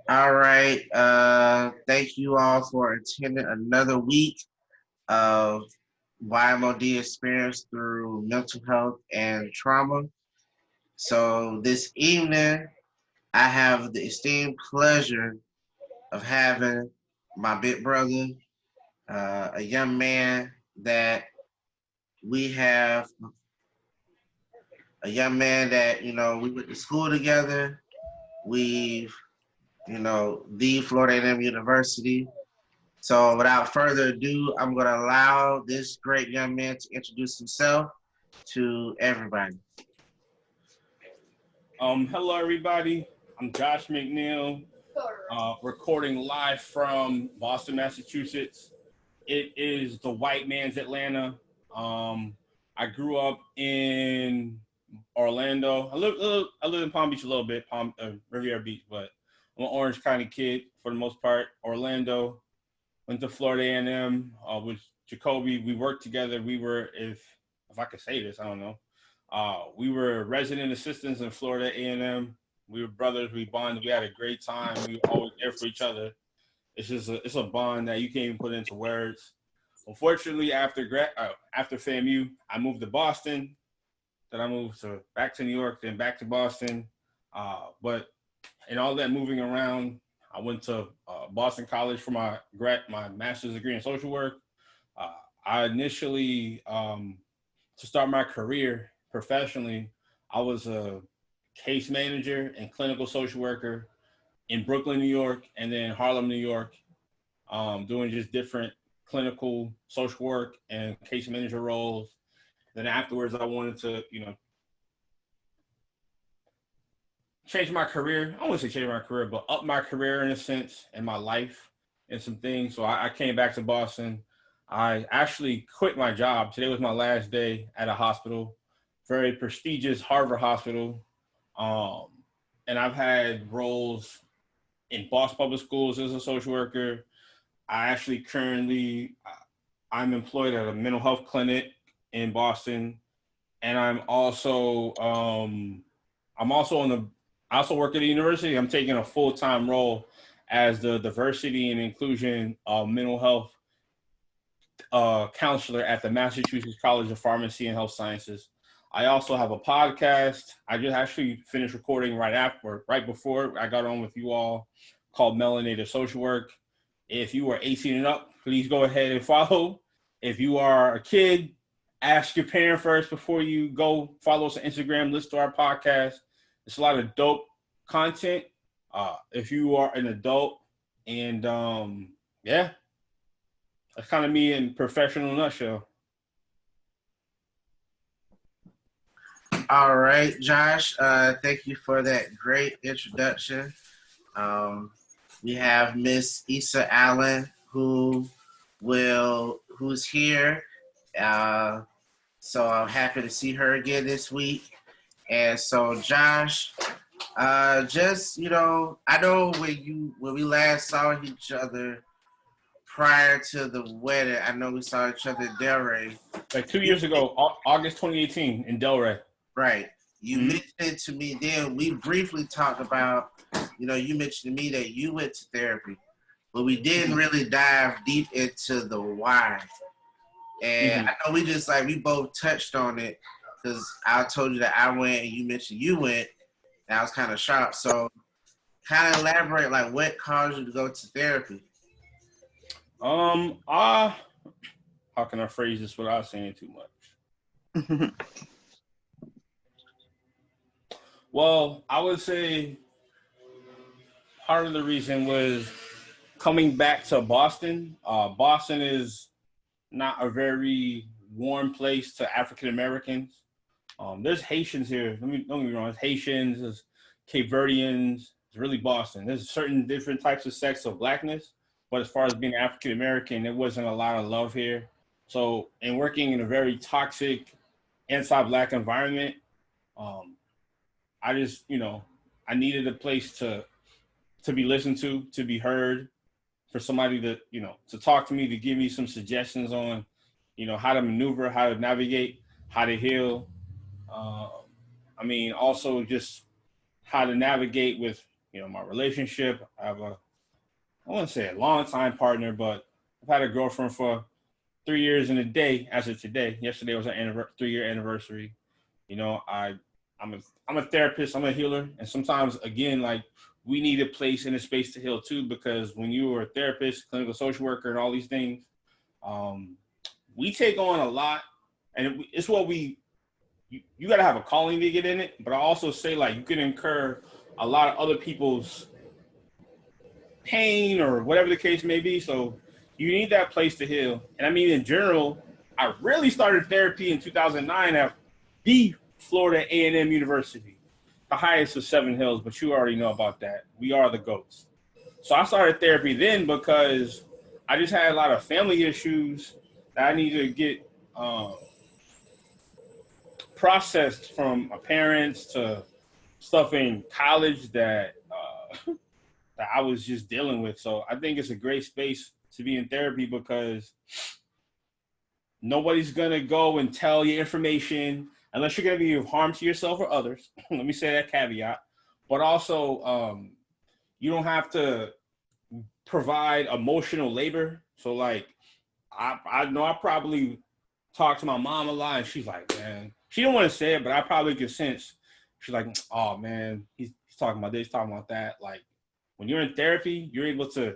All right. Thank you all for attending another week of YMOD experience through mental health and trauma. So this evening, I have the esteemed pleasure of having my big brother, a young man that we have, a young man that, we went to school together. We've, the Florida A&M University. So without further ado, I'm going to allow this great young man to introduce himself to everybody. Hello everybody. I'm Josh McNeil, recording live from Boston, Massachusetts. It is the white man's Atlanta. I grew up in Orlando. I live in Palm Beach a little bit, Riviera Beach, but I'm an Orange County kid for the most part. Orlando, went to Florida A&M with Jacoby. We worked together. We were, if I could say this, I don't know. We were resident assistants in Florida A&M. We were brothers. We bonded. We had a great time. We were always there for each other. It's a bond that you can't even put into words. Unfortunately, after FAMU, I moved to Boston. Then I moved back to New York, then back to Boston. But in all that moving around, I went to Boston College for my master's degree in social work. I initially, to start my career professionally, I was a case manager and clinical social worker in Brooklyn, New York, and then Harlem, New York, doing just different clinical social work and case manager roles. Then afterwards, I wanted to, change my career. I wouldn't say change my career, but up my career in a sense in my life and some things. So I came back to Boston. I actually quit my job. Today was my last day at a hospital, very prestigious Harvard hospital. Um, and I've had roles in Boston Public Schools as a social worker. I actually I'm employed at a mental health clinic in Boston, and I also work at a university. I'm taking a full-time role as the diversity and inclusion mental health counselor at the Massachusetts College of Pharmacy and Health Sciences. I also have a podcast. I just actually finished recording right before I got on with you all, called Melanated Social Work. If you are 18 and up, please go ahead and follow. If you are a kid, ask your parent first before you go follow us on Instagram, listen to our podcast. It's a lot of dope content. If you are an adult, and yeah, that's kind of me in professional nutshell. All right, Josh, thank you for that great introduction. Um, we have Miss Ezsa Allen who's here. Uh, so I'm happy to see her again this week. And so, Josh, I know when we last saw each other prior to the wedding, I know we saw each other in Delray. Like 2 years ago, August 2018 in Delray. Right. You mentioned to me then, we briefly talked about, you mentioned to me that you went to therapy, but we didn't really dive deep into the why. And I know we both touched on it because I told you that I went and you mentioned you went, and I was kind of shocked. So kind of elaborate, like what caused you to go to therapy? How can I phrase this without saying too much? Well, I would say part of the reason was coming back to Boston. Boston is not a very warm place to African Americans. There's Haitians here. Don't get me wrong. There's Haitians, there's Cape Verdeans. It's really Boston. There's certain different types of sects of blackness, but as far as being African American, there wasn't a lot of love here. So, and working in a very toxic, anti-black environment, um, I just, I needed a place to be listened to be heard, for somebody to, to talk to me, to give me some suggestions on, how to maneuver, how to navigate, how to heal. Also just how to navigate with my relationship. I have I wouldn't say a long time partner, but I've had a girlfriend for 3 years and a day as of today. Yesterday was our 3-year anniversary. I'm a therapist, I'm a healer, and sometimes again, like, we need a place and a space to heal too, because when you are a therapist, clinical social worker, and all these things, we take on a lot, and it's what you got to have a calling to get in it. But I also say, like, you can incur a lot of other people's pain or whatever the case may be. So you need that place to heal. And I mean, in general, I really started therapy in 2009 at the Florida A&M University, the highest of 7 hills, but you already know about that. We are the GOATs. So I started therapy then because I just had a lot of family issues that I needed to get processed, from my parents to stuff in college that that I was just dealing with. So I think it's a great space to be in therapy, because nobody's gonna go and tell you information unless you're gonna be of harm to yourself or others. Let me say that caveat. But also, you don't have to provide emotional labor. So, like, I know I probably talked to my mom a lot, and she's like, man, she didn't want to say it, but I probably could sense. She's like, oh man, he's talking about this, talking about that. Like, when you're in therapy, you're able to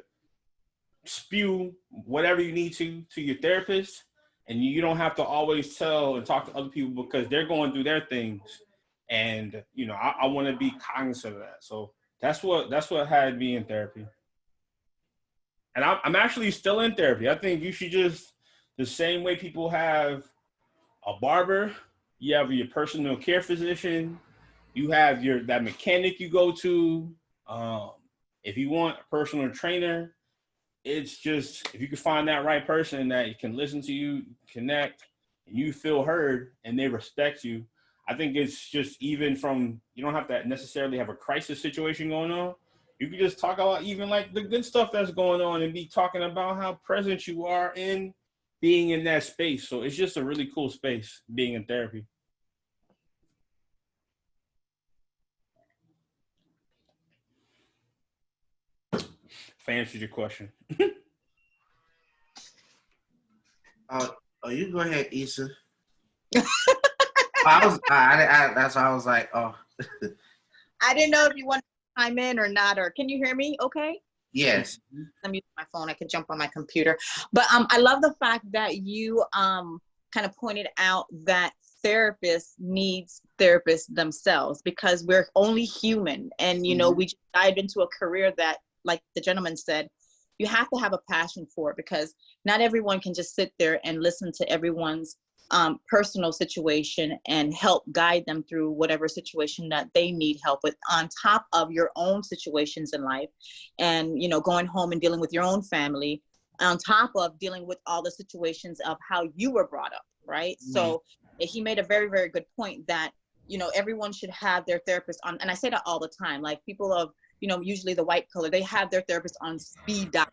spew whatever you need to your therapist, and you don't have to always tell and talk to other people because they're going through their things. And I want to be cognizant of that. So that's what had me in therapy. And I'm actually still in therapy. I think you should just, the same way people have a barber, you have your personal care physician, you have that mechanic you go to. If you want a personal trainer, it's just, if you can find that right person that can listen to you, connect, and you feel heard, and they respect you. I think it's just, even from, you don't have to necessarily have a crisis situation going on. You can just talk about even like the good stuff that's going on, and be talking about how present you are in being in that space. So it's just a really cool space, being in therapy. If I answered your question. Oh, you go ahead, Issa. That's why I was like, oh. I didn't know if you wanted to chime in or not, or can you hear me okay? Yes. I'm using my phone. I can jump on my computer. But I love the fact that you kind of pointed out that therapists needs therapists themselves, because we're only human. And, we just dived into a career that, like the gentleman said, you have to have a passion for it, because not everyone can just sit there and listen to everyone's personal situation and help guide them through whatever situation that they need help with, on top of your own situations in life, and going home and dealing with your own family, on top of dealing with all the situations of how you were brought up, right? Mm-hmm. So he made a very, very good point that everyone should have their therapist on, and I say that all the time, like people of usually the white color, they have their therapist on speed dial.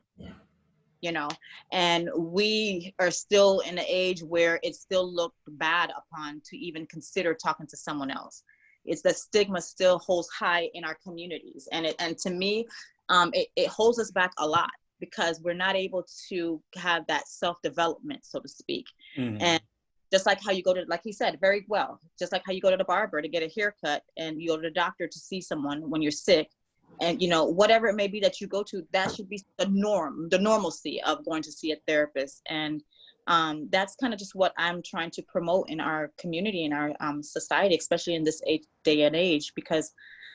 And we are still in an age where it's still looked bad upon to even consider talking to someone else. It's the stigma still holds high in our communities. And to me, it holds us back a lot, because we're not able to have that self-development, so to speak. Mm-hmm. And just like how you go to, like he said, very well, just like how you go to the barber to get a haircut, and you go to the doctor to see someone when you're sick. And, whatever it may be that you go to, that should be the norm, the normalcy of going to see a therapist. And that's kind of just what I'm trying to promote in our community, in our society, especially in this day and age, because,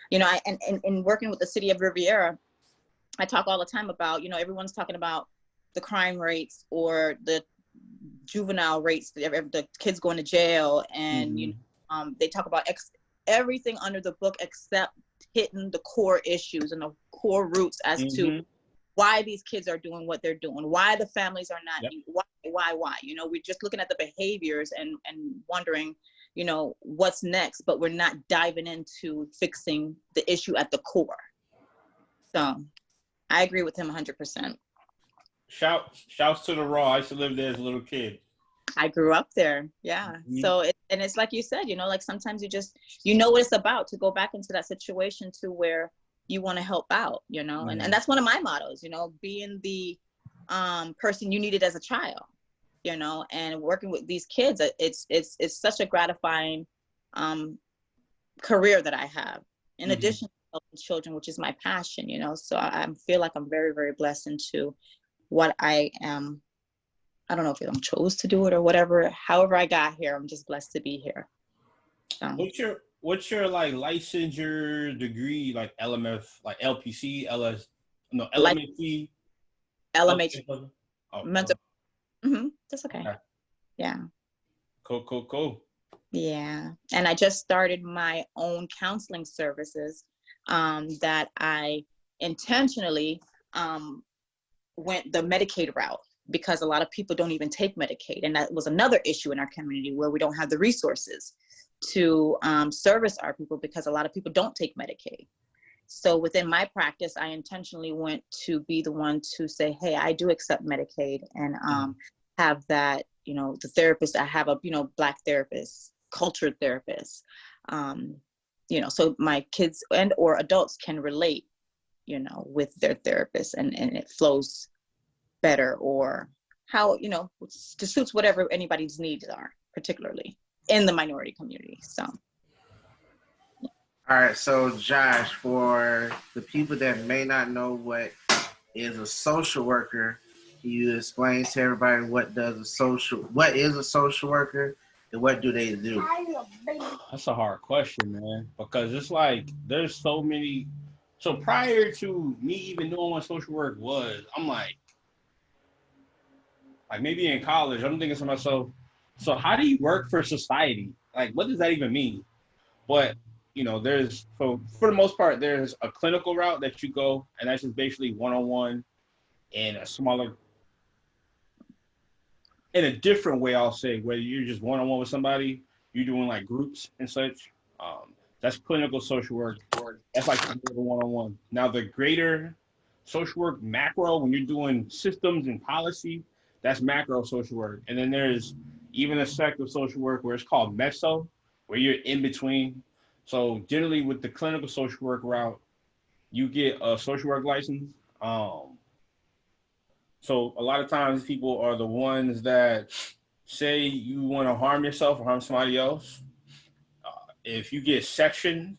in working with the city of Riviera, I talk all the time about, everyone's talking about the crime rates or the juvenile rates, the kids going to jail. And, mm-hmm. They talk about everything under the book except hitting the core issues and the core roots as mm-hmm. to why these kids are doing what they're doing, why the families are not, yep. why, we're just looking at the behaviors and wondering, what's next, but we're not diving into fixing the issue at the core. So I agree with him 100%. Shouts to the Raw. I used to live there as a little kid. I grew up there. Yeah. Mm-hmm. So it's like you said, like sometimes you just, what it's about, to go back into that situation to where, you want to help out, you know, and that's one of my mottos, you know, being the person you needed as a child, you know, and working with these kids. It's such a gratifying career that I have, in addition to helping children, which is my passion, you know. So I feel like I'm very, very blessed into what I am. I don't know if I'm chose to do it or whatever. However I got here, I'm just blessed to be here. So. What's your like licensure degree, like LMF, like LPC, LMC, LMH, oh, mental. That's okay. Yeah. Cool. Yeah, and I just started my own counseling services that I intentionally went the Medicaid route, because a lot of people don't even take Medicaid. And that was another issue in our community, where we don't have the resources to service our people, because a lot of people don't take Medicaid. So within my practice, I intentionally went to be the one to say, hey, I do accept Medicaid, and have that, you know, the therapist, I have a, you know, Black therapist, cultured therapist, you know, so my kids and or adults can relate, you know, with their therapist, and it flows better, or how, you know, to suits whatever anybody's needs are, particularly in the minority community. So. All right, so Josh, for the people that may not know what is a social worker, can you explain to everybody what is a social worker and what do they do? That's a hard question, man, because it's like there's so many. So prior to me even knowing what social work was, I'm like maybe in college, I'm thinking to myself, so how do you work for society? Like, what does that even mean? But you know, for the most part, there's a clinical route that you go, and that's just basically one-on-one in a smaller, in a different way, I'll say, whether you're just one-on-one with somebody, you're doing like groups and such. That's clinical social work. That's like one-on-one. Now the greater social work macro, when you're doing systems and policy, that's macro social work. And then there's even a sect of social work where it's called meso, where you're in between. So generally with the clinical social work route, you get a social work license. So a lot of times people are the ones that say you want to harm yourself or harm somebody else. If you get sectioned,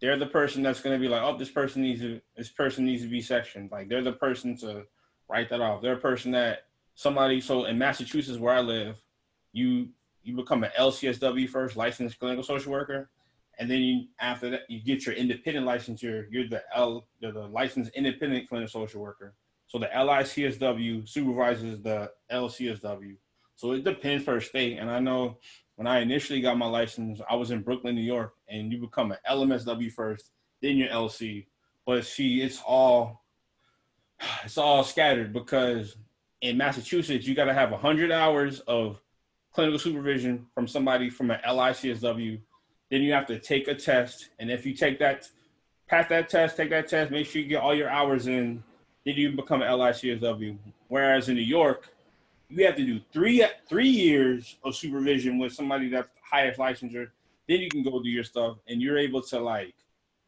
they're the person that's going to be like, oh, this person needs to be sectioned. Like they're the person to write that off. They're a person that somebody. So in Massachusetts, where I live, you become an LCSW first, licensed clinical social worker, and then after that you get your independent licensure. You're the licensed independent clinical social worker. So the LICSW supervises the LCSW. So it depends per state. And I know when I initially got my license, I was in Brooklyn, New York, and you become an LMSW first, then your LC. But see, it's all scattered, because in Massachusetts, you got to have 100 hours of clinical supervision from somebody from an LICSW. Then you have to take a test. And if you pass that test, take that test, make sure you get all your hours in, then you become an LICSW. Whereas in New York, you have to do three years of supervision with somebody that's the highest licensure. Then you can go do your stuff, and you're able to like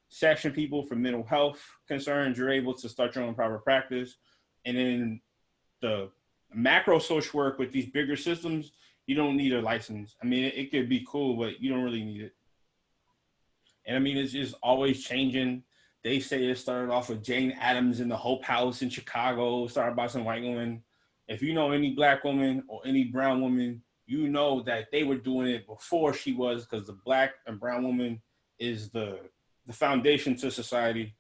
section people for mental health concerns. You're able to start your own private practice, and then the macro social work with these bigger systems, you don't need a license. I mean, it could be cool, but you don't really need it. And I mean, it's just always changing. They say it started off with Jane Addams in the Hope House in Chicago, started by some white woman. If you know any Black woman or any brown woman, you know that they were doing it before she was, because the Black and brown woman is the foundation to society.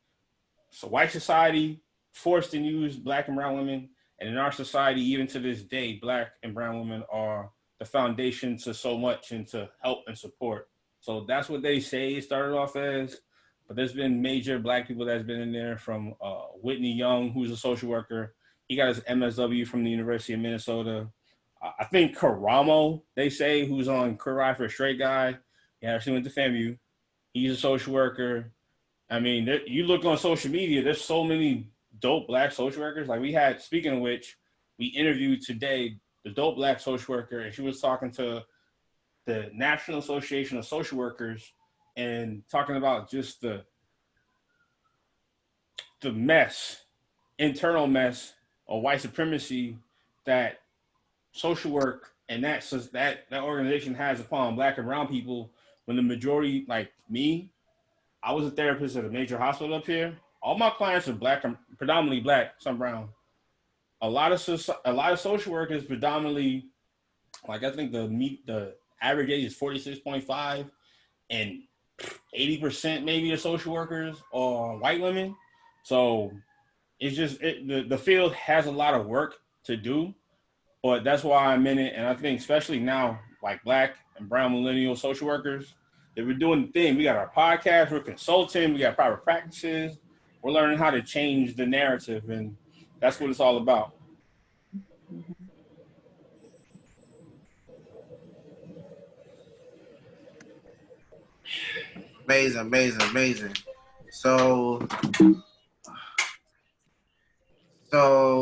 So white society forced and used Black and brown women. And in our society, even to this day, Black and brown women are the foundation to so much and to help and support. So that's what they say it started off as. But there's been major Black people that's been in there, from Whitney Young, who's a social worker. He got his MSW from the University of Minnesota. I think Karamo, they say, who's on Kurai for a Straight Guy. He actually went to FAMU. He's a social worker. I mean, you look on social media, there's so many dope Black social workers. Like we had, speaking of which, we interviewed today the dope Black social worker, and she was talking to the National Association of Social Workers and talking about just the the mess, internal mess of white supremacy that social work and that organization has upon Black and brown people, when the majority, like me, I was a therapist at a major hospital up here. All my clients are Black, predominantly Black, some brown. A lot of social work is predominantly, like, I think the average age is 46.5, and 80% maybe of social workers are white women. So it's just the field has a lot of work to do, but that's why I'm in it. And I think especially now, like Black and brown millennial social workers, that we're doing the thing. We got our podcast, we're consulting, we got private practices, we're learning how to change the narrative, and that's what it's all about. Amazing. So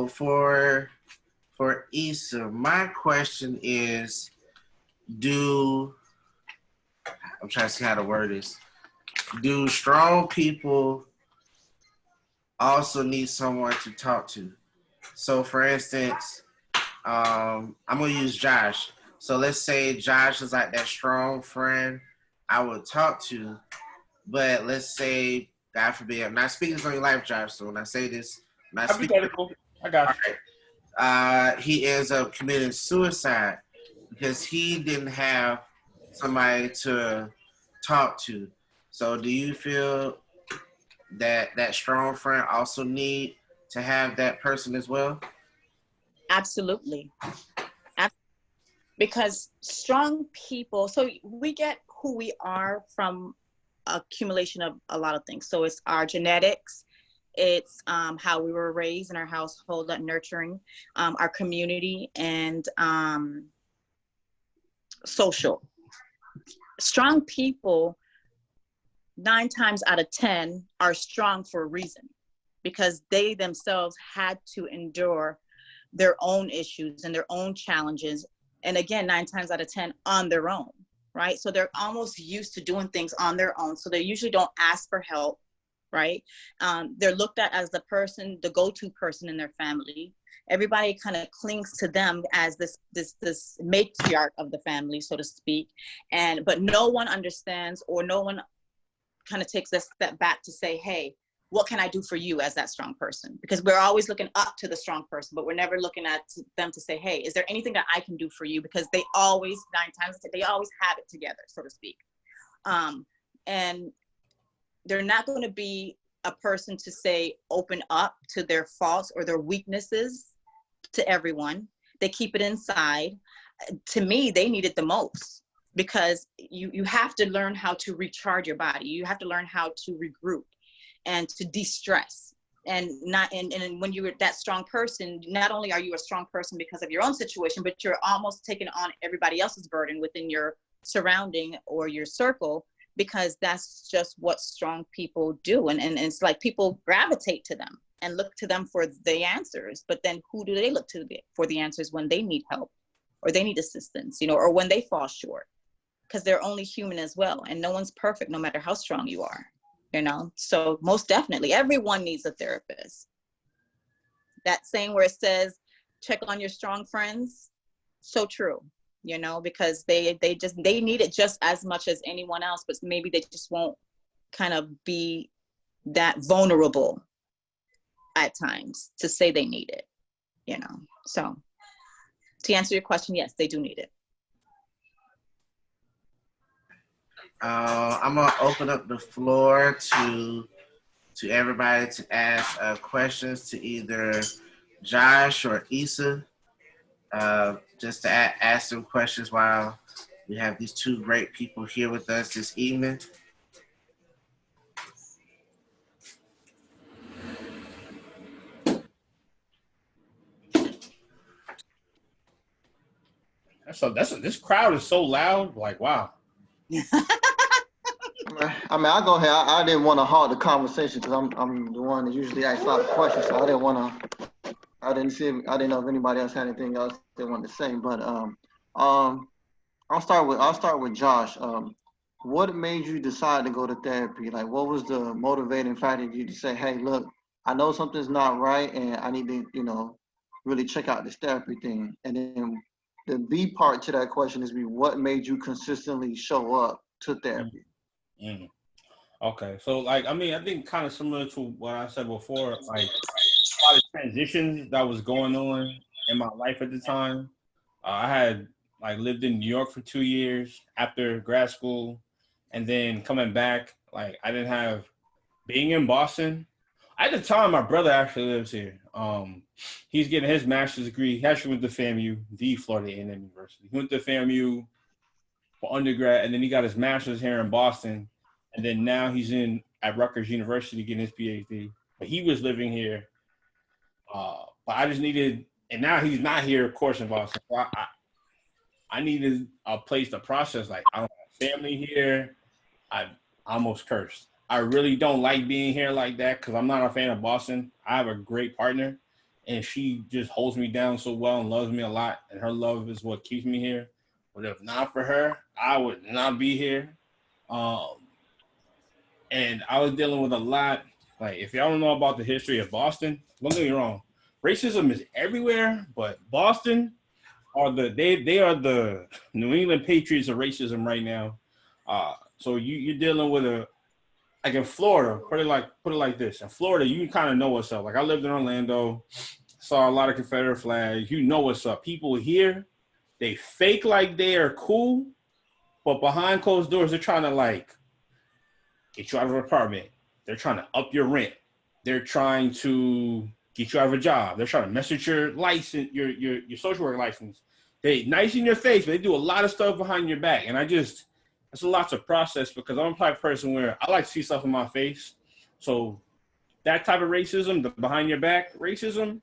for Issa, my question is, I'm trying to see how to word this. Do strong people also need someone to talk to? So for instance, I'm gonna use Josh. So let's say Josh is like that strong friend I would talk to, but let's say, God forbid, I'm not speaking this on your life, Josh. So when I say this, I'm not speaking. I got you. Right. He ends up committing suicide because he didn't have somebody to talk to. So do you feel that strong friend also need to have that person as well? Absolutely. Because strong people, so we get who we are from accumulation of a lot of things. So it's our genetics, it's how we were raised in our household, nurturing, our community, and social. Strong people, 9 times out of 10, are strong for a reason, because they themselves had to endure their own issues and their own challenges. And again, 9 times out of 10 on their own, right? So they're almost used to doing things on their own. So they usually don't ask for help, right? They're looked at as the go-to person in their family. Everybody kind of clings to them as this matriarch of the family, so to speak. But no one understands, or no one kind of takes a step back to say, hey, what can I do for you as that strong person? Because we're always looking up to the strong person, but we're never looking at them to say, hey, is there anything that I can do for you? Because they always, 9 times, they always have it together, so to speak. And they're not going to be a person to say, open up to their faults or their weaknesses to everyone. They keep it inside. To me, they need it the most, because you have to learn how to recharge your body. You have to learn how to regroup and to de-stress. And when you're that strong person, not only are you a strong person because of your own situation, but you're almost taking on everybody else's burden within your surrounding or your circle, because that's just what strong people do. And it's like people gravitate to them and look to them for the answers. But then who do they look to for the answers when they need help or they need assistance, or when they fall short? Because they're only human as well. And no one's perfect, no matter how strong you are. So most definitely everyone needs a therapist. That saying where it says, check on your strong friends, so true, because they need it just as much as anyone else, but maybe they just won't kind of be that vulnerable at times to say they need it, So to answer your question, yes, they do need it. I'm gonna open up the floor to everybody to ask questions to either Josh or Issa, just to ask them questions while we have these two great people here with us this evening. This crowd is so loud. Like, wow. I'll go ahead. I didn't want to halt the conversation because I'm the one that usually asks a lot of questions, so I didn't want to. I didn't know if anybody else had anything else they wanted to say, but I'll start with Josh. What made you decide to go to therapy? Like, what was the motivating factor for you to say, "Hey, look, I know something's not right, and I need to, really check out this therapy thing. And then the B part to that question is, what made you consistently show up to therapy? Mm. Okay, so like, I mean, I think kind of similar to what I said before, like a lot of transitions that was going on in my life at the time. I had like lived in New York for 2 years after grad school, and then coming back, like I didn't have being in Boston. At the time, my brother actually lives here. He's getting his master's degree. He actually went to FAMU, the Florida A&M University. He went to FAMU for undergrad, and then he got his master's here in Boston, and then now he's in at Rutgers University getting his PhD. But he was living here, but I just needed, and now he's not here, of course, in Boston. So I needed a place to process. Like I don't have family here. I almost cursed. I really don't like being here like that because I'm not a fan of Boston. I have a great partner, and she just holds me down so well and loves me a lot. And her love is what keeps me here. But if not for her, I would not be here. Um, and I was dealing with a lot. Like if y'all don't know about the history of Boston, don't get me wrong, racism is everywhere, but Boston are they are the New England Patriots of racism right now. So you're dealing with like in Florida, put it like this. In Florida, you kind of know what's up. Like I lived in Orlando, saw a lot of Confederate flags. You know what's up. People here, they fake like they are cool, but behind closed doors, they're trying to like get you out of an apartment. They're trying to up your rent. They're trying to get you out of a job. They're trying to mess with your license, your social work license. They nice in your face, but they do a lot of stuff behind your back. And it's a lot to process because I'm a type of person where I like to see stuff in my face. So that type of racism, the behind your back racism,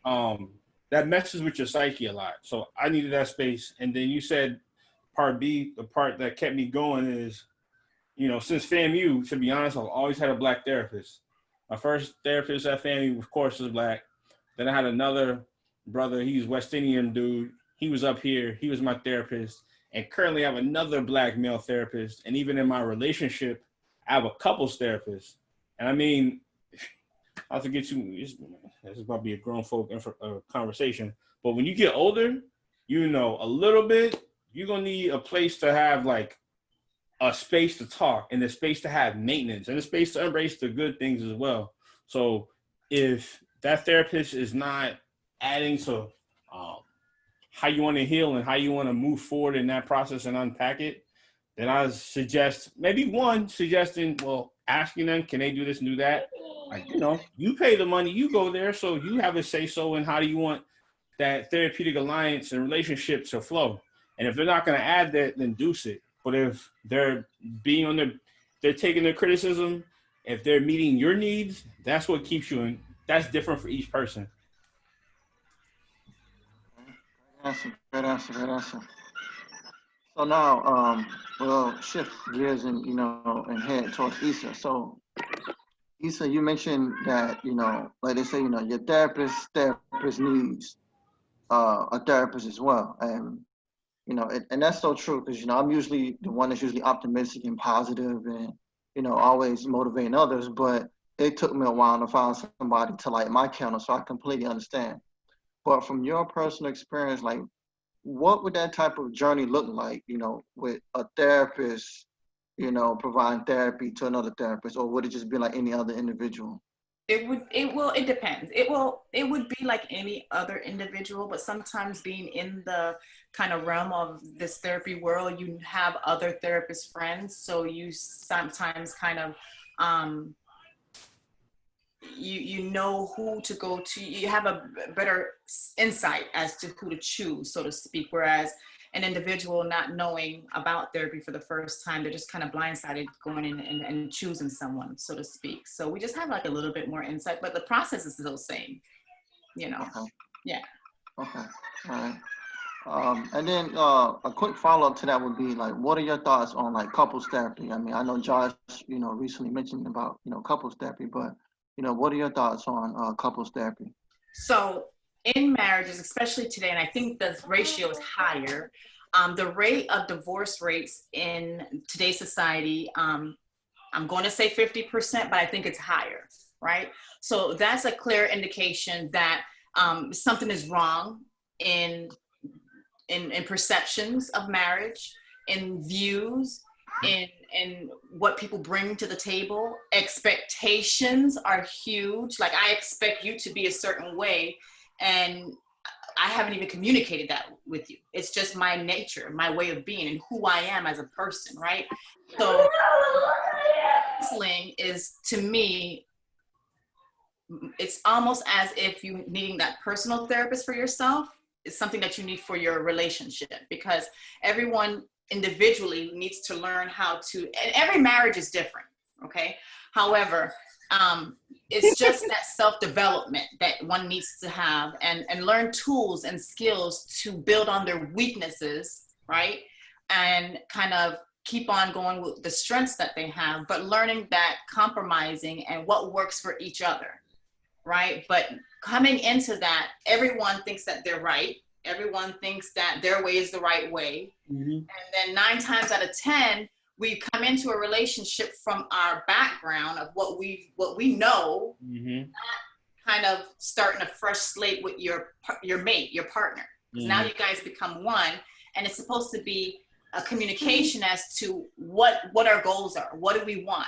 that messes with your psyche a lot. So I needed that space. And then you said part B, the part that kept me going is, since FAMU, to be honest, I've always had a black therapist. My first therapist at FAMU, of course, was black. Then I had another brother. He's West Indian dude. He was up here. He was my therapist. And currently I have another black male therapist. And even in my relationship, I have a couples therapist. And I mean, not to get you, this is about to be a grown folk conversation. But when you get older, a little bit, you're going to need a place to have like a space to talk and a space to have maintenance and a space to embrace the good things as well. So if that therapist is not adding to how you want to heal and how you want to move forward in that process and unpack it, then I suggest suggesting, well, asking them, can they do this and do that? Like, you pay the money, you go there, so you have a say so in how do you want that therapeutic alliance and relationship to flow. And if they're not going to add that, then deuce it. But if they're they're taking their criticism, if they're meeting your needs, that's what keeps you in. That's different for each person. Great answer. So now, we'll shift gears and head towards Issa. So, Issa, you mentioned that, like they say, your therapist needs a therapist as well. And, and that's so true because, I'm usually the one that's usually optimistic and positive and, always motivating others. But it took me a while to find somebody to light my candle. So I completely understand. But from your personal experience, like, what would that type of journey look like, with a therapist, providing therapy to another therapist, or would it just be like any other individual? It depends. It would be like any other individual, but sometimes being in the kind of realm of this therapy world, you have other therapist friends. So you sometimes kind of, you know who to go to. You have a better insight as to who to choose, so to speak. Whereas an individual not knowing about therapy for the first time, they're just kind of blindsided going in and choosing someone, so to speak. So we just have like a little bit more insight, but the process is still the same, Okay. Yeah. Okay. All right. And then a quick follow-up to that would be like, what are your thoughts on like couples therapy? I mean, I know Josh, recently mentioned about, couples therapy, but, what are your thoughts on couples therapy? So in marriages, especially today, and I think the ratio is higher, the rate of divorce rates in today's society, I'm going to say 50%, but I think it's higher. right? So that's a clear indication that something is wrong in perceptions of marriage, in views, in what people bring to the table. Expectations are huge. Like, I expect you to be a certain way, and I haven't even communicated that with you. It's just my nature, my way of being, and who I am as a person, right? So counseling is, to me, it's almost as if you needing that personal therapist for yourself is something that you need for your relationship, because everyone individually needs to learn how to, and every marriage is different, okay? However, it's just that self-development that one needs to have, and learn tools and skills to build on their weaknesses, right? And kind of keep on going with the strengths that they have, but learning that compromising and what works for each other, right? But coming into that, everyone thinks that they're right. Everyone thinks that their way is the right way. Mm-hmm. And then 9 times out of 10, we come into a relationship from our background of what we know, mm-hmm. kind of starting a fresh slate with your mate, your partner. Mm-hmm. Now you guys become one, and it's supposed to be a communication as to what our goals are. What do we want?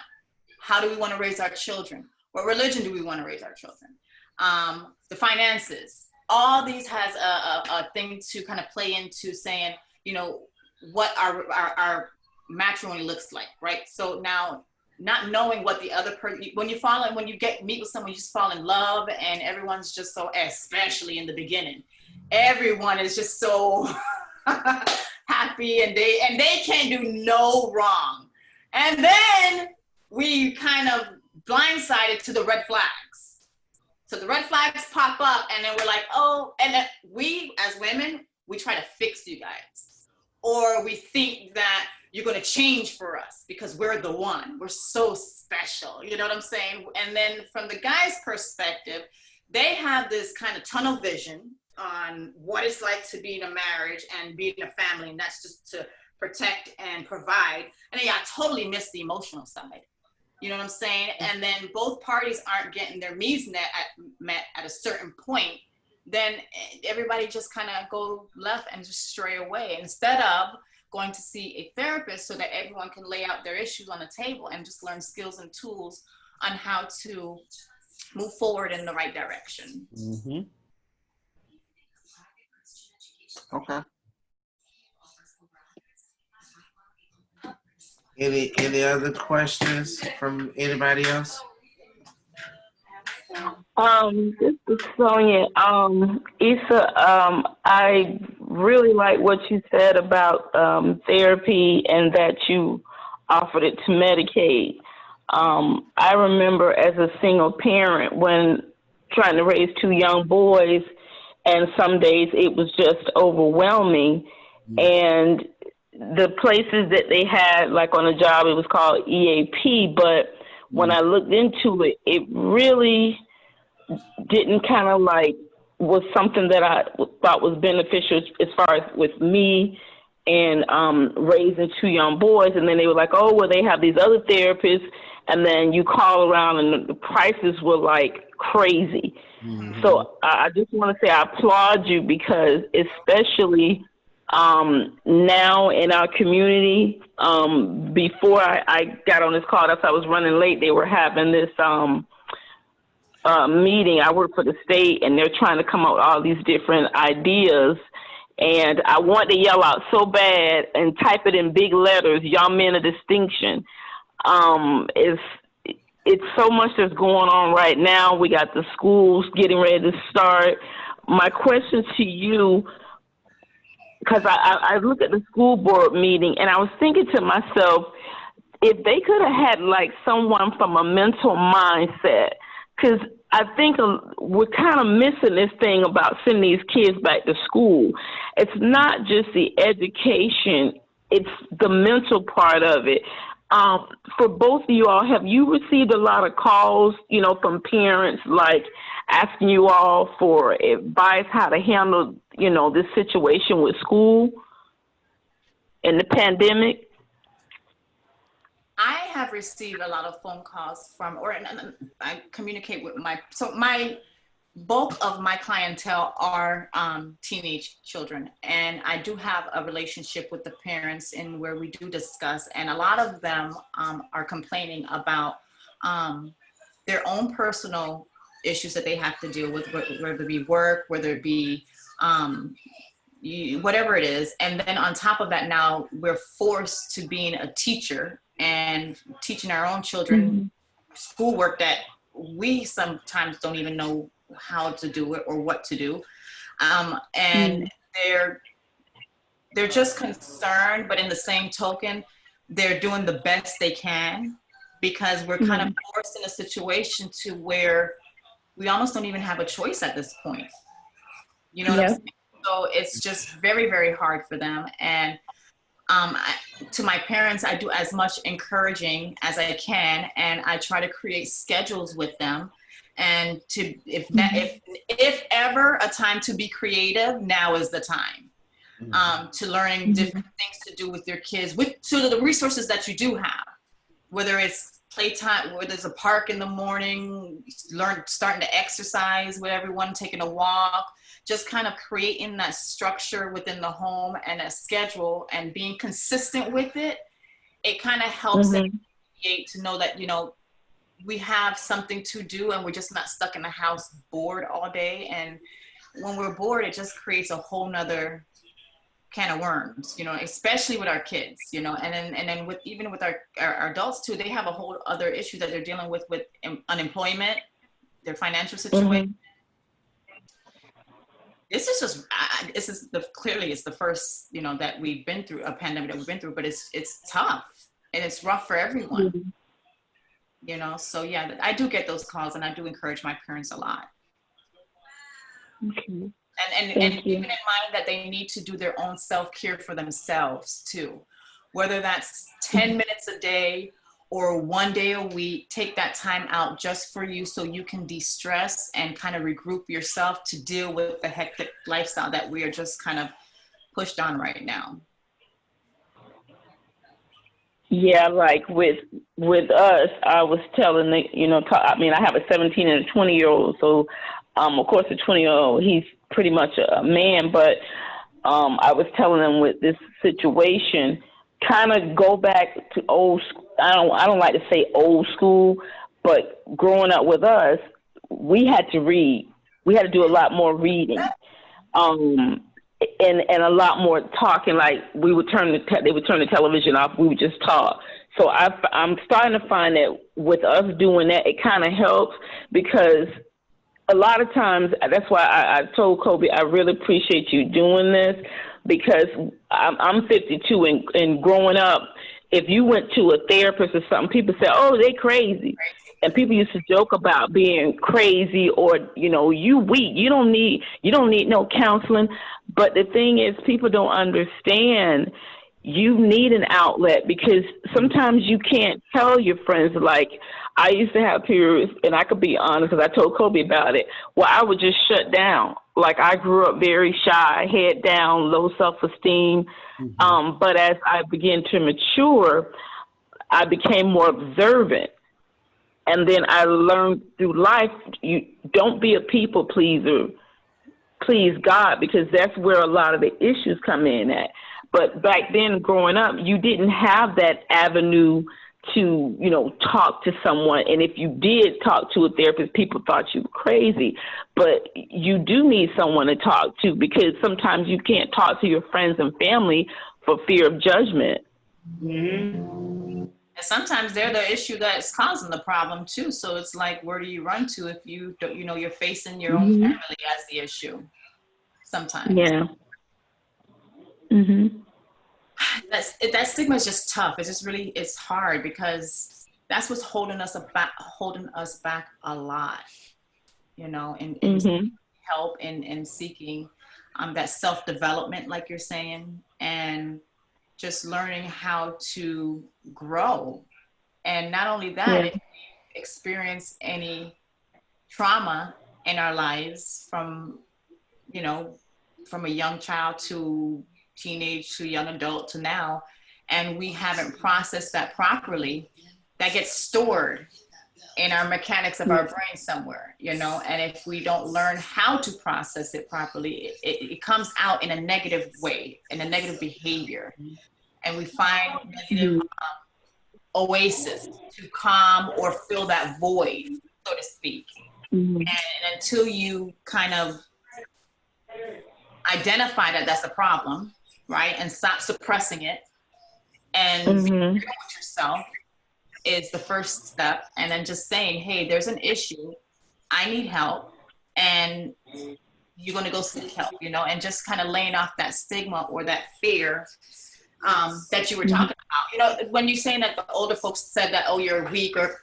How do we want to raise our children? What religion do we want to raise our children? The finances. All these has a thing to kind of play into saying, you know, what our matrimony looks like, right? So now, not knowing what the other person, when you meet with someone, you just fall in love, and everyone's just so, especially in the beginning, everyone is just so happy, and they can't do no wrong. And then we kind of blindsided to the red flags. So the red flags pop up, and then we're like, oh, and then we as women, we try to fix you guys. Or we think that you're going to change for us because we're the one. We're so special. You know what I'm saying? And then from the guy's perspective, they have this kind of tunnel vision on what it's like to be in a marriage and be in a family. And that's just to protect and provide. And I totally miss the emotional side. You know what I'm saying? And then both parties aren't getting their needs met at a certain point. Then everybody just kind of go left and just stray away, instead of going to see a therapist so that everyone can lay out their issues on the table and just learn skills and tools on how to move forward in the right direction. Mm-hmm. Okay. Any other questions from anybody else? This is Sonia. Ezsa, I really like what you said about therapy and that you offered it to Medicaid. I remember as a single parent when trying to raise 2 young boys, and some days it was just overwhelming. And the places that they had, like on a job, it was called EAP, but when I looked into it, it really didn't kind of like was something that I thought was beneficial as far as with me and raising 2 young boys. And then they were like, oh, well, they have these other therapists. And then you call around and the prices were like crazy. Mm-hmm. So I just want to say I applaud you, because especially now in our community, before I got on this call, that's why I was running late, they were having this meeting. I work for the state, and they're trying to come up with all these different ideas. And I want to yell out so bad and type it in big letters, young men of distinction. It's so much that's going on right now. We got the schools getting ready to start. My question to you, because I look at the school board meeting, and I was thinking to myself, if they could have had like someone from a mental mindset, because I think we're kind of missing this thing about sending these kids back to school. It's not just the education, it's the mental part of it. For both of you all, have you received a lot of calls, you know, from parents like asking you all for advice how to handle, you know, this situation with school and the pandemic? I have received a lot of phone calls from, and I communicate with my bulk of my clientele are teenage children, and I do have a relationship with the parents in where we do discuss, and a lot of them are complaining about their own personal issues that they have to deal with, whether it be work, whether it be whatever it is. And then on top of that, now we're forced to being a teacher and teaching our own children schoolwork that we sometimes don't even know how to do it or what to do. And they're just concerned, but in the same token, they're doing the best they can, because we're kind of forced in a situation to where we almost don't even have a choice at this point. You know what I'm saying? So it's just very, very hard for them. And to my parents, I do as much encouraging as I can, and I try to create schedules with them. And to if ever a time to be creative, now is the time. To learning different things to do with your kids, so the resources that you do have, whether it's playtime, whether there's a park in the morning, starting to exercise with everyone, taking a walk, just kind of creating that structure within the home and a schedule and being consistent with it. It kind of helps them to know that, you know, we have something to do and we're just not stuck in the house bored all day. And when we're bored, it just creates a whole nother can of worms, you know, especially with our kids, you know, and then with even with our adults too, they have a whole other issue that they're dealing with unemployment, their financial situation. This is just clearly it's the first, you know, that we've been through a pandemic that we've been through, but it's tough and it's rough for everyone. You know, so yeah, I do get those calls, and I do encourage my parents a lot. And keeping in mind that they need to do their own self-care for themselves too, whether that's 10 minutes a day or 1 day a week. Take that time out just for you, so you can de-stress and kind of regroup yourself to deal with the hectic lifestyle that we are just kind of pushed on right now. Yeah, like with us, I was telling the, you know, I mean, I have a 17 and a 20-year-old, so of course the 20-year-old, he's pretty much a man, but I was telling them with this situation, kind of go back to old school. I don't like to say old school, but growing up with us, we had to read. We had to do a lot more reading. And a lot more talking. Like we would they would turn the television off. We would just talk. So I'm starting to find that with us doing that, it kind of helps, because a lot of times, that's why I told Kobe, I really appreciate you doing this, because I'm 52, and growing up, if you went to a therapist or something, people say, oh, they crazy. And people used to joke about being crazy, or, you know, you weak. You don't need no counseling. But the thing is, people don't understand you need an outlet, because sometimes you can't tell your friends. Like, I used to have periods, and I could be honest, because I told Kobe about it, where I would just shut down. Like, I grew up very shy, head down, low self-esteem. But as I began to mature, I became more observant. And then I learned through life, you don't be a people pleaser. Please God, because that's where a lot of the issues come in at. But back then, growing up, you didn't have that avenue to, you know, talk to someone. And if you did talk to a therapist, people thought you were crazy. But you do need someone to talk to, because sometimes you can't talk to your friends and family for fear of judgment. And sometimes they're the issue that's causing the problem too. So it's like, where do you run to if you don't, you know, you're facing your own family as the issue sometimes. Yeah. That stigma is just tough. It's just really, it's hard, because that's what's holding us back a lot, you know, in help and seeking that self-development, like you're saying, and just learning how to grow. And not only that, if we experience any trauma in our lives from, you know, from a young child to teenage to young adult to now, and we haven't processed that properly, that gets stored in our mechanics of our brain somewhere, you know, and if we don't learn how to process it properly, it comes out in a negative way, in a negative behavior. And we find negative oasis to calm or fill that void, so to speak. And until you kind of identify that that's a problem, right, and stop suppressing it and be real with yourself is the first step. And then just saying, hey, there's an issue, I need help, and you're going to go seek help, you know, and just kind of laying off that stigma or that fear that you were talking about. You know, when you're saying that the older folks said that, oh, you're weak, or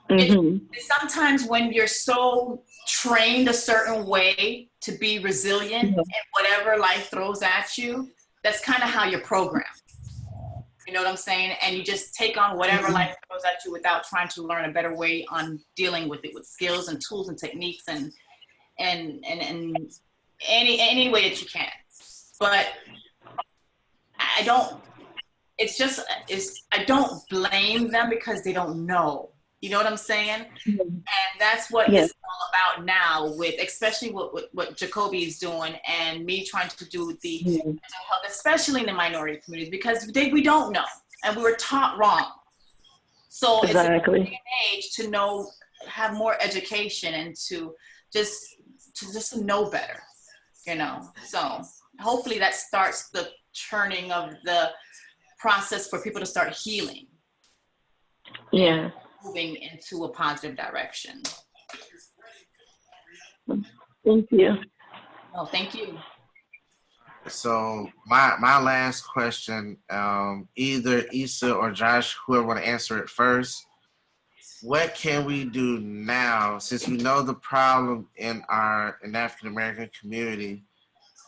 it's sometimes when you're so trained a certain way to be resilient in whatever life throws at you, that's kind of how you're programmed. You know what I'm saying? And you just take on whatever life throws at you without trying to learn a better way on dealing with it, with skills and tools and techniques and any way that you can. But I don't blame them because they don't know. You know what I'm saying? And that's what it's all about now, with especially what Jacoby is doing and me trying to do the mental health, especially in the minority communities, because we don't know and we were taught wrong. So it's a day and age to know, have more education and to just know better, you know. So hopefully that starts the churning of the process for people to start healing. Yeah. Moving into a positive direction. Thank you. Oh, thank you. So my last question, either Ezsa or Josh, whoever want to answer it first. What can we do now, since we know the problem in the African American community?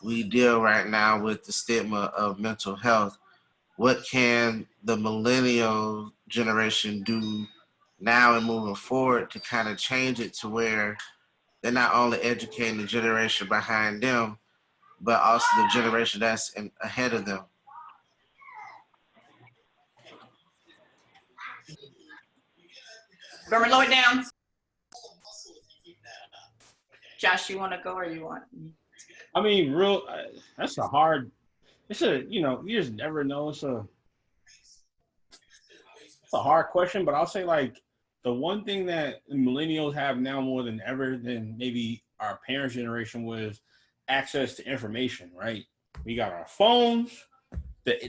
We deal right now with the stigma of mental health. What can the millennial generation do now and moving forward to kind of change it to where they're not only educating the generation behind them, but also the generation that's ahead of them? Burma, lower it down. Josh, you want to go or you want? I mean, that's you know, you just never know. It's a hard question, but I'll say, like, the one thing that millennials have now more than ever than maybe our parents' generation was access to information, right? We got our phones. The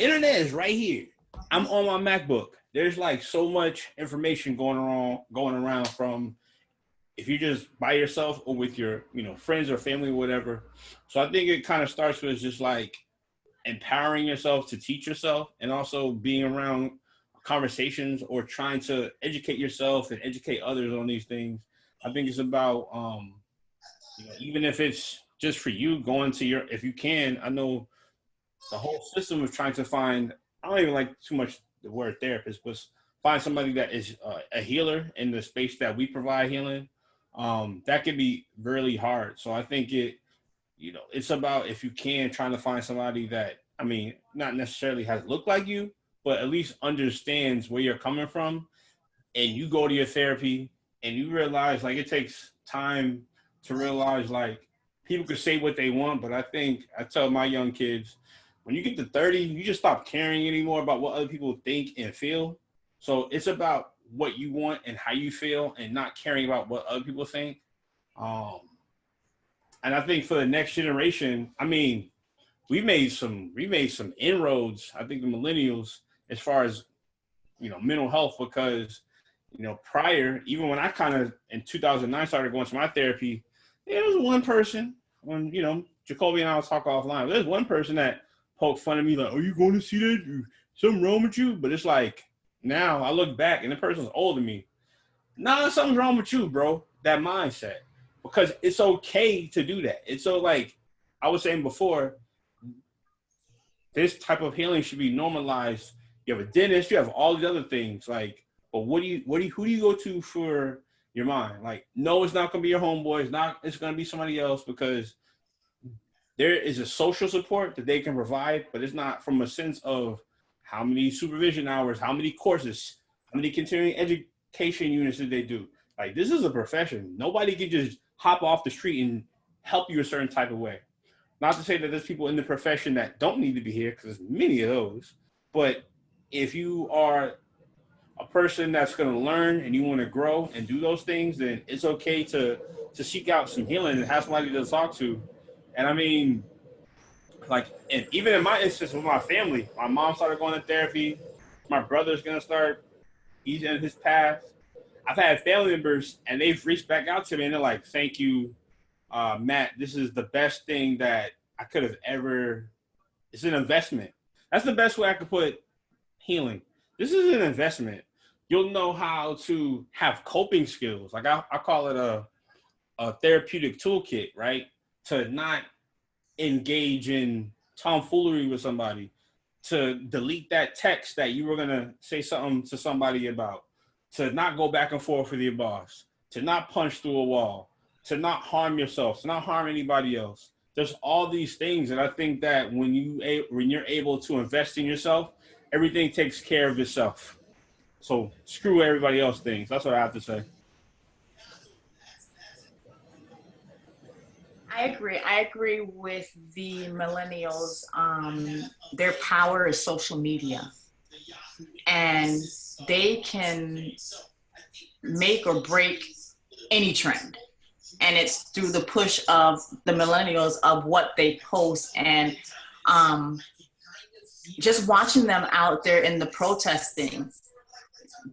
internet is right here. I'm on my MacBook. There's like so much information going around from if you're just by yourself or with your, you know, friends or family or whatever. So I think it kind of starts with just like empowering yourself to teach yourself, and also being around conversations or trying to educate yourself and educate others on these things. I think it's about, you know, even if it's just for you, going to if you can, I know the whole system of trying to find, I don't even like too much the word therapist, but find somebody that is a healer in the space that we provide healing. That can be really hard. So I think it's about, if you can, trying to find somebody that, I mean, not necessarily has looked like you, but at least understands where you're coming from. And you go to your therapy and you realize, like, it takes time to realize, like, people could say what they want, but I think I tell my young kids, when you get to 30, you just stop caring anymore about what other people think and feel. So it's about what you want and how you feel, and not caring about what other people think. And I think for the next generation, I mean, we made some inroads, I think, the millennials, as far as, you know, mental health, because, you know, prior, even when I kind of in 2009 started going to my therapy, there was one person, when, you know, Jacoby and I was talking offline, there's one person that poked fun at me, like, are you going to see that? Something wrong with you? But it's like, now I look back and the person's older than me. Nah, something's wrong with you, bro. That mindset. Because it's okay to do that. It's so, like I was saying before, this type of healing should be normalized. You have a dentist, you have all these other things. Like, but who do you go to for your mind? Like, no, it's not gonna be your homeboy, it's gonna be somebody else, because there is a social support that they can provide, but it's not from a sense of how many supervision hours, how many courses, how many continuing education units did they do? Like, this is a profession. Nobody can just hop off the street and help you a certain type of way. Not to say that there's people in the profession that don't need to be here, because there's many of those. But if you are a person that's going to learn and you want to grow and do those things, then it's okay to seek out some healing and have somebody to talk to. And I mean, like, and even in my instance with my family, my mom started going to therapy. My brother's going to start, he's in his path. I've had family members and they've reached back out to me and they're like, thank you, Matt, this is the best thing that I could have ever, it's an investment. That's the best way I could put healing. This is an investment. You'll know how to have coping skills. Like I call it a therapeutic toolkit, right? To not engage in tomfoolery with somebody, to delete that text that you were gonna say something to somebody about, to not go back and forth with your boss, to not punch through a wall, to not harm yourself, to not harm anybody else. There's all these things, and I think that when you're able to invest in yourself, everything takes care of itself. So screw everybody else things. That's what I have to say. I agree. I agree with the millennials. Their power is social media, and they can make or break any trend. And it's through the push of the millennials of what they post, and just watching them out there in the protesting,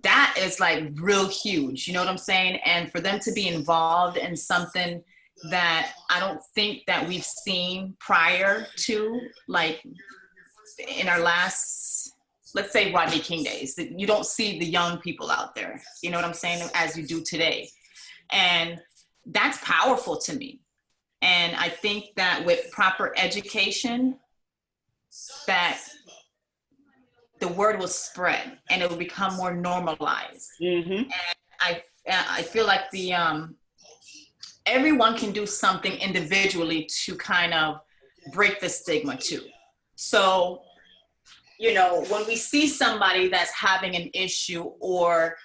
that is like real huge. You know what I'm saying? And for them to be involved in something that I don't think that we've seen prior to, like in our last, let's say Rodney King days, that you don't see the young people out there, you know what I'm saying, as you do today. And that's powerful to me. And I think that with proper education, that the word will spread and it will become more normalized. Mm-hmm. And I feel like the everyone can do something individually to kind of break the stigma too. So, you know, when we see somebody that's having an issue, or,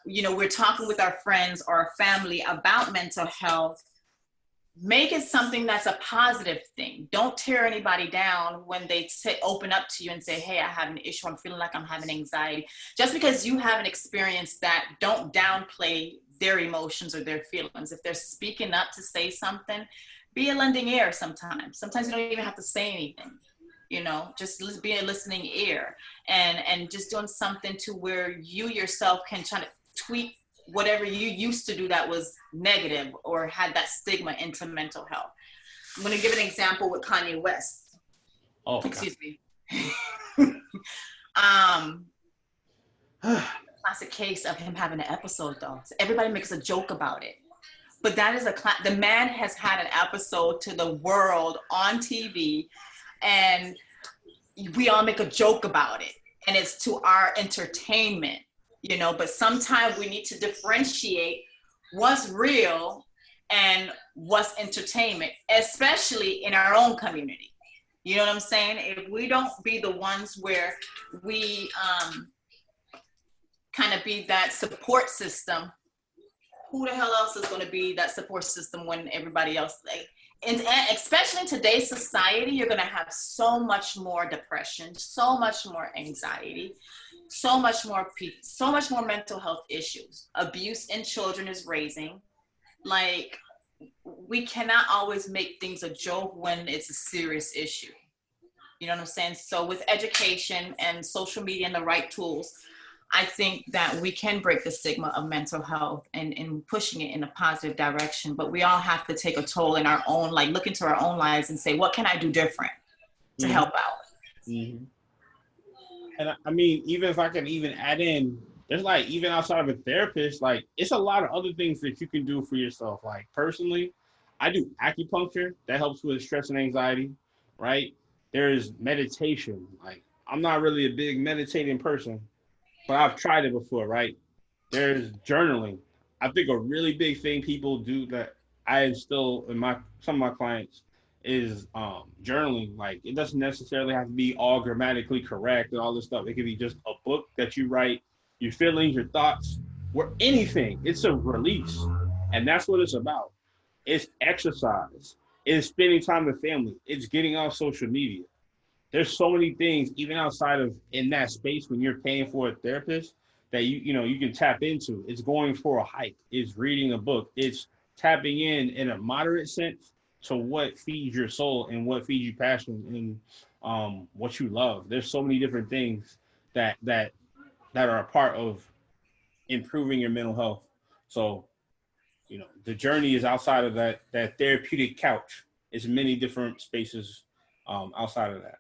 you know, we're talking with our friends or our family about mental health, make it something that's a positive thing. Don't tear anybody down when they open up to you and say, hey, I have an issue. I'm feeling like I'm having anxiety. Just because you haven't experienced that, don't downplay their emotions or their feelings. If they're speaking up to say something, be a lending ear sometimes. Sometimes you don't even have to say anything, you know, just be a listening ear, and just doing something to where you yourself can try to tweak whatever you used to do that was negative or had that stigma into mental health. I'm going to give an example with Kanye West. Oh, excuse me. Classic case of him having an episode though. So everybody makes a joke about it. But that is the man has had an episode to the world on TV, and we all make a joke about it. And it's to our entertainment, you know, but sometimes we need to differentiate what's real and what's entertainment, especially in our own community. You know what I'm saying? If we don't be the ones where we kind of be that support system, who the hell else is going to be that support system when everybody else, like, and especially in today's society, you're going to have so much more depression, so much more anxiety, so much more mental health issues. Abuse in children is raising. Like, we cannot always make things a joke when it's a serious issue. You know what I'm saying? So with education and social media and the right tools, I think that we can break the stigma of mental health and pushing it in a positive direction. But we all have to take a toll in our own, like look into our own lives and say, what can I do different to help out? Mm-hmm. And I mean, even if I can even add in, there's like, even outside of a therapist, like it's a lot of other things that you can do for yourself. Like personally, I do acupuncture that helps with stress and anxiety, right? There's meditation. Like I'm not really a big meditating person, but I've tried it before, right? There's journaling. I think a really big thing people do that I instill in some of my clients is journaling. Like, it doesn't necessarily have to be all grammatically correct and all this stuff. It could be just a book that you write, your feelings, your thoughts, or anything. It's a release, and that's what it's about. It's exercise. It's spending time with family. It's getting off social media. There's so many things even outside of in that space when you're paying for a therapist that you can tap into. It's going for a hike. It's reading a book. It's tapping in a moderate sense to what feeds your soul and what feeds you passion and what you love. There's so many different things that are a part of improving your mental health. So the journey is outside of that therapeutic couch. It's many different spaces outside of that.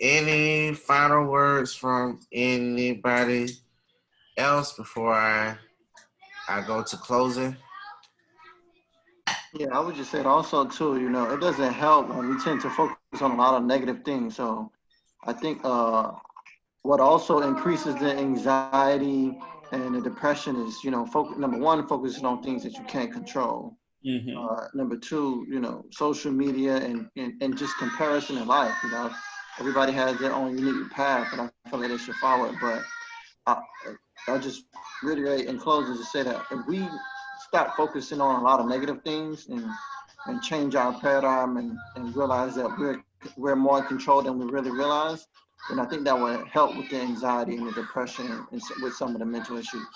Any final words from anybody else before I go to closing? Yeah, I would just say also too, it doesn't help when we tend to focus on a lot of negative things. So I think what also increases the anxiety and the depression is, number one, focusing on things that you can't control. Mm-hmm. Number two, social media and just comparison in life. Everybody has their own unique path, and I feel like they should follow it. But I'll just reiterate in closing to say that if we stop focusing on a lot of negative things and change our paradigm and realize that we're more in control than we really realize, then I think that would help with the anxiety and the depression and with some of the mental issues.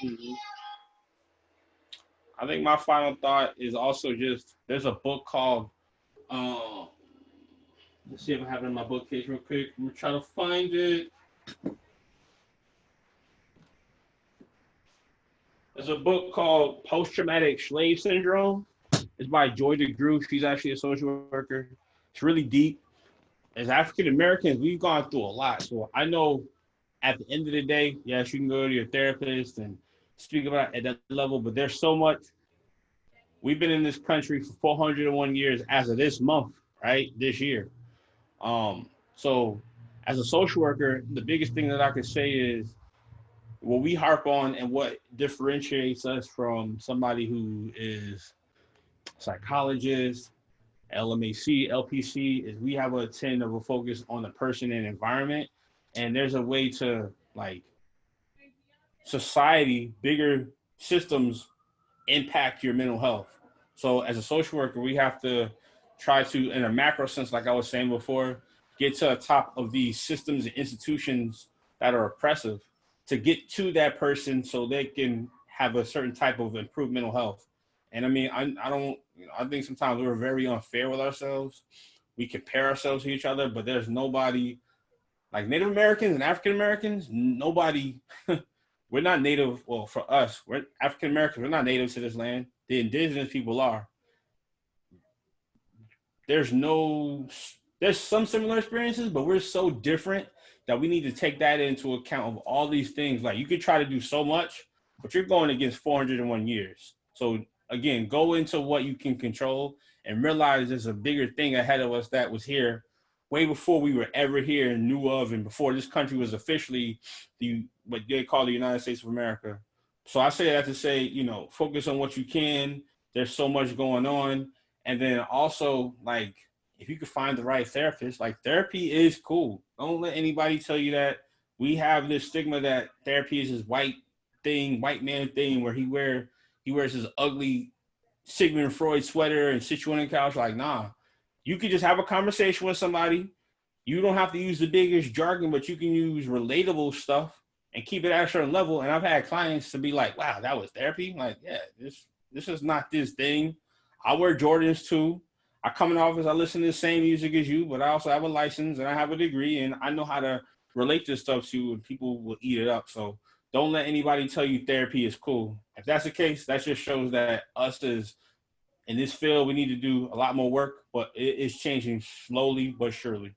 Mm-hmm. I think my final thought is also just there's a book called let's see if I have it in my bookcase real quick. I'm gonna try to find it. There's a book called Post-Traumatic Slave Syndrome. It's by Joy DeGruy. She's actually a social worker. It's really deep. As African Americans, we've gone through a lot. So I know at the end of the day, yes, you can go to your therapist and speak about it at that level, but there's so much. We've been in this country for 401 years as of this month, right? This year. So as a social worker, the biggest thing that I could say is what we harp on and what differentiates us from somebody who is psychologist, LMAC, LPC, is we have a tend of a focus on the person and environment. And there's a way to, like, society, bigger systems impact your mental health. So as a social worker, we have to try to, in a macro sense, like I was saying before, get to the top of these systems and institutions that are oppressive to get to that person so they can have a certain type of improved mental health. And I mean, I don't, I think sometimes we're very unfair with ourselves. We compare ourselves to each other, but there's nobody like Native Americans and African Americans, nobody, we're not native. Well, for us, we're African Americans, we're not native to this land. The indigenous people are. There's some similar experiences, but we're so different that we need to take that into account of all these things. Like, you could try to do so much, but you're going against 401 years. So again, go into what you can control and realize there's a bigger thing ahead of us that was here way before we were ever here and knew of, and before this country was officially what they call the United States of America. So I say that to say, focus on what you can. There's so much going on. And then also, like, if you could find the right therapist, like, therapy is cool. Don't let anybody tell you that. We have this stigma that therapy is this white man thing where he wears his ugly Sigmund Freud sweater and sit you on the couch. Like, nah, you could just have a conversation with somebody. You don't have to use the biggest jargon, but you can use relatable stuff and keep it at a certain level. And I've had clients to be like, wow, that was therapy. I'm like, yeah, this is not this thing. I wear Jordans too. I come in the office, I listen to the same music as you, but I also have a license and I have a degree and I know how to relate this stuff to you, and people will eat it up. So don't let anybody tell you therapy is cool. If that's the case, that just shows that us as in this field, we need to do a lot more work, but it is changing slowly but surely.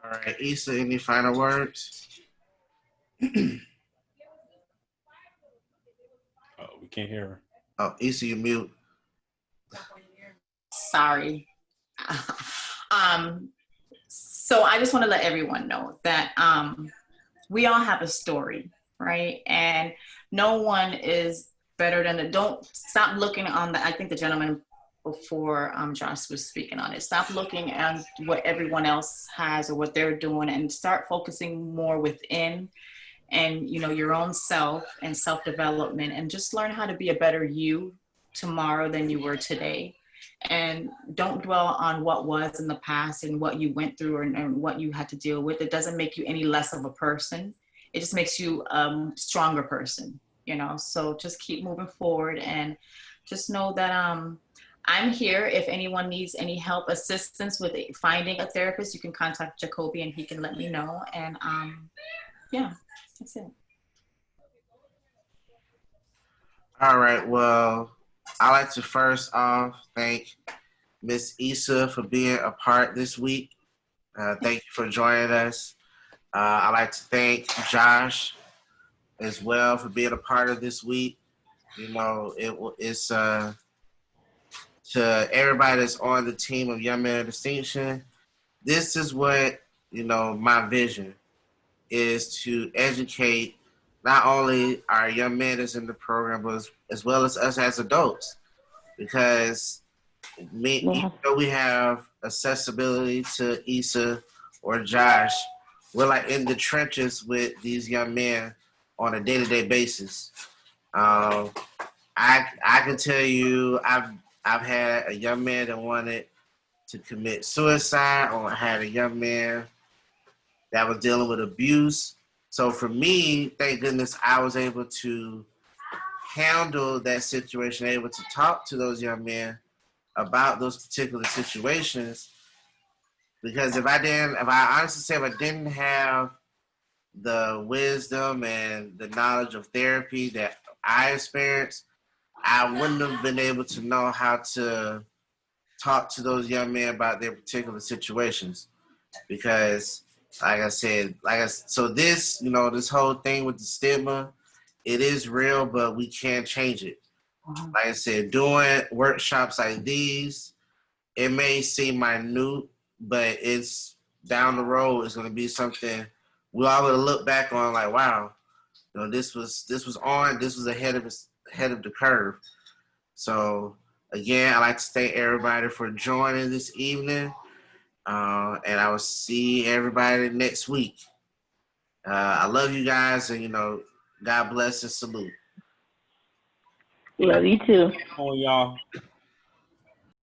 All right, Issa, any final words? Oh, we can't hear her. Oh, Issa, you mute. Sorry. So I just want to let everyone know that we all have a story, right? And no one is better than don't stop looking on the, I think the gentleman before Josh was speaking on it, stop looking at what everyone else has or what they're doing and start focusing more within and, you know, your own self and self-development, and just learn how to be a better you tomorrow than you were today. And don't dwell on what was in the past and what you went through and what you had to deal with. It doesn't make you any less of a person. It just makes you a stronger person, you know? So just keep moving forward and just know that I'm here. If anyone needs any help, assistance with finding a therapist, you can contact Jacoby and he can let me know. And yeah, that's it. All right. Well, I'd like to first off thank Miss Ezsa for being a part this week. Thank you for joining us. I'd like to thank Josh as well for being a part of this week. You know, it's to everybody that's on the team of Young Men of Distinction. This is what, you know, my vision is, to educate not only our young men that's in the program, but as well as us as adults. Because even though we have accessibility to Ezsa or Josh, we're like in the trenches with these young men on a day-to-day basis. I can tell you, I've had a young man that wanted to commit suicide, or I had a young man that was dealing with abuse. So for me, thank goodness I was able to handle that situation, able to talk to those young men about those particular situations. Because if I honestly say, if I didn't have the wisdom and the knowledge of therapy that I experienced, I wouldn't have been able to know how to talk to those young men about their particular situations. Because like I said, so this, you know, this whole thing with the stigma, it is real, but we can change it. Like I said, doing workshops like these, it may seem minute, but it's down the road. It's going to be something we all going to look back on like, wow, you know, this was ahead of the curve. So again, I'd like to thank everybody for joining this evening. And I will see everybody next week. I love you guys, and, you know, God bless and salute. Love you too. Oh, y'all.